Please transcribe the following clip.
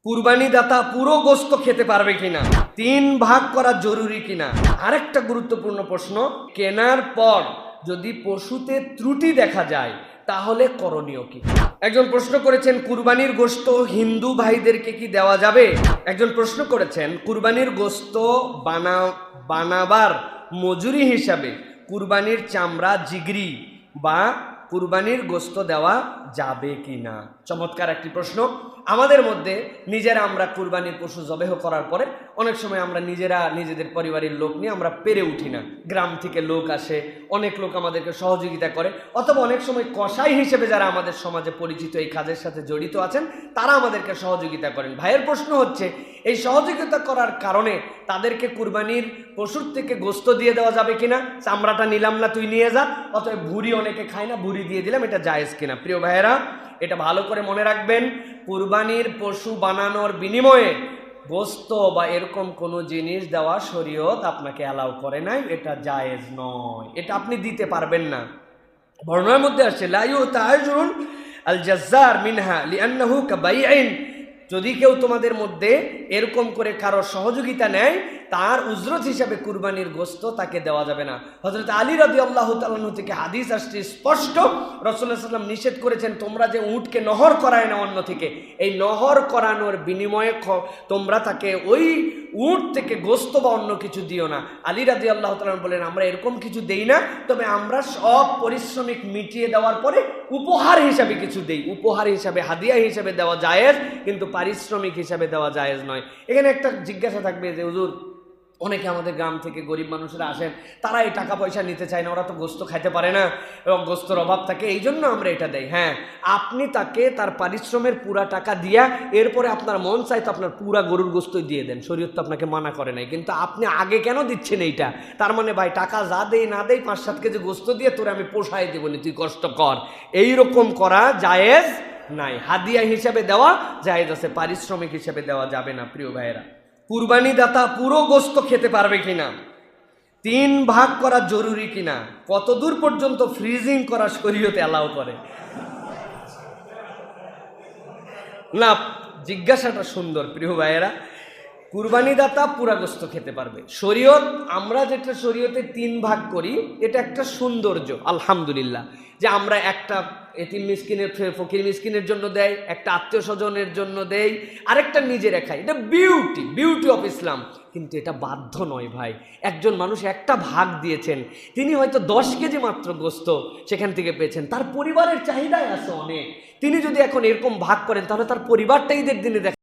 কুরবানি দাতা পুরো গোশত খেতে পারবে কিনা, 3 ভাগ করা জরুরি কিনা। আরেকটা গুরুত্বপূর্ণ প্রশ্ন, কেনার পর যদি পশুতে ত্রুটি দেখা যায় তাহলে করণীয় কি। একজন প্রশ্ন করেছেন কুরবানির গোশত হিন্দু ভাইদেরকে কি দেওয়া যাবে। একজন প্রশ্ন করেছেন কুরবানির গোশত বানাবার মজুরি হিসাবে কুরবানির চামড়া, জিগরি বা কুরবানির গোশত দেওয়া যাবে কিনা। চমৎকার একটি প্রশ্ন। আমাদের মধ্যে নিজেরা আমরা কুরবানির পশু জবেহ করার পরে অনেক সময় আমরা নিজেদের পরিবারের লোক নিয়ে আমরা পেরে উঠি না। গ্রাম থেকে লোক আসে, অনেক লোক আমাদেরকে সহযোগিতা করে, অথবা অনেক সময় কসাই হিসেবে যারা আমাদের সমাজে পরিচিত, এই কাজের সাথে জড়িত আছেন, তারা আমাদেরকে সহযোগিতা করেন। ভাইয়ের প্রশ্ন হচ্ছে এই সহযোগিতা করার কারণে তাদেরকে কুরবানির পশুর থেকে গোশত দিয়ে দেওয়া যাবে কিনা। চামড়াটা নিলাম না, তুই নিয়ে যা, অথবা ভুঁড়ি অনেকে খায় না, ভুঁড়ি দিয়ে দিলাম, এটা জায়েজ কিনা। প্রিয় ভাইয়েরা, এটা ভালো করে মনে রাখবেন, কুরবানির পশু বানানোর বিনিময়ে গোশত বা এরকম কোনো জিনিস দেওয়া শরীয়ত আপনাকে অ্যালাউ করে নাই, এটা জায়েজ নয়, এটা আপনি দিতে পারবেন না। বর্ণনার মধ্যে আসছে লা ইউতা আজরুন আল জাজ্জার মিনহা লিআন্নাহু কাবাইইন, যদি কেউ তোমাদের মধ্যে এরকম করে কারো সহযোগিতা নেয় তার উজরত হিসাবে কুরবানির গোশত তাকে দেওয়া যাবে না। হযরত আলী রাদিয়াল্লাহু তাআলা আনহু থেকে হাদিস আসছে স্পষ্ট, রাসূলুল্লাহ সাল্লাল্লাহু আলাইহি ওয়াসাল্লাম নিষেধ করেছেন তোমরা যে উটকে নহর করায় না অন্য থেকে, এই নহর করানোর বিনিময়ে তোমরা তাকে ওই উট থেকে গোশত বা অন্য কিছু দিও না। আলী রাদিয়াল্লাহু তাআলা বলেন আমরা এরকম কিছু দেই না, তবে আমরা সব পরিশ্রমিক মিটিয়ে দেওয়ার পরে উপহার হিসাবে কিছু দেই। উপহার হিসাবে, হাদিয়া হিসাবে দেওয়া জায়েজ, কিন্তু পারিশ্রমিক হিসাবে দেওয়া জায়েজ নয়। এখানে একটা জিজ্ঞাসা থাকবে যে হুজুর, অনেকে আমাদের গ্রাম থেকে গরিব মানুষরা আসেন, তারা এই টাকা পয়সা নিতে চায় না, ওরা তো গোশত খাইতে পারে না এবং গোশতের অভাব থাকে, এই জন্য আমরা এটা দেই। হ্যাঁ, আপনি তাকে তার পারিশ্রমের পুরা টাকা দিয়া এরপরে আপনার মন চাই তো আপনার পুরা গরুর গোশতই দিয়ে দেন, শরীয়ত তো আপনাকে মানা করে নাই। কিন্তু আপনি আগে কেন দিচ্ছেন এইটা? তার মানে ভাই টাকা যা দেই না দেই 5-7 কেজি গোশত দিয়ে তোরে আমি পোষাই দেবনি, তুই কষ্ট কর, এইরকম করা জায়েজ নাই। হাদিয়া হিসাবে দেওয়া জায়েজ আছে, পারিশ্রমিক হিসাবে দেওয়া যাবে না। প্রিয় ভাইয়েরা, কুরবানি দাতা পুরো গোশত খেতে পারবে কিনা, 3 ভাগ করা জরুরি কিনা, কতদূর পর্যন্ত ফ্রিজিং করা শরীয়তে অ্যালাউ করে না। জিজ্ঞাসাটা সুন্দর। প্রিয় ভাইয়েরা, কুরবানি দাতা পুরা গোশত খেতে পারবে। শরীয়ত, আমরা যেটা শরীয়তে 3 ভাগ করি, এটা একটা সৌন্দর্য আলহামদুলিল্লাহ, যে আমরা একটা এতিম মিসকিনের, ফকির মিসকিনের জন্য দেয়, একটা আত্মীয় স্বজনের জন্য দেয়, আরেকটা নিজেরা খাই। এটা বিউটি অফ ইসলাম। কিন্তু এটা বাধ্য নয় ভাই। একজন মানুষ একটা ভাগ দিয়েছেন, তিনি হয়তো 10 কেজি মাত্র গোশত সেখান থেকে পেয়েছেন, তার পরিবারের চাহিদায় আছে অনেক, তিনি যদি এখন এরকম ভাগ করেন তাহলে তার পরিবারটা ঈদের দিনে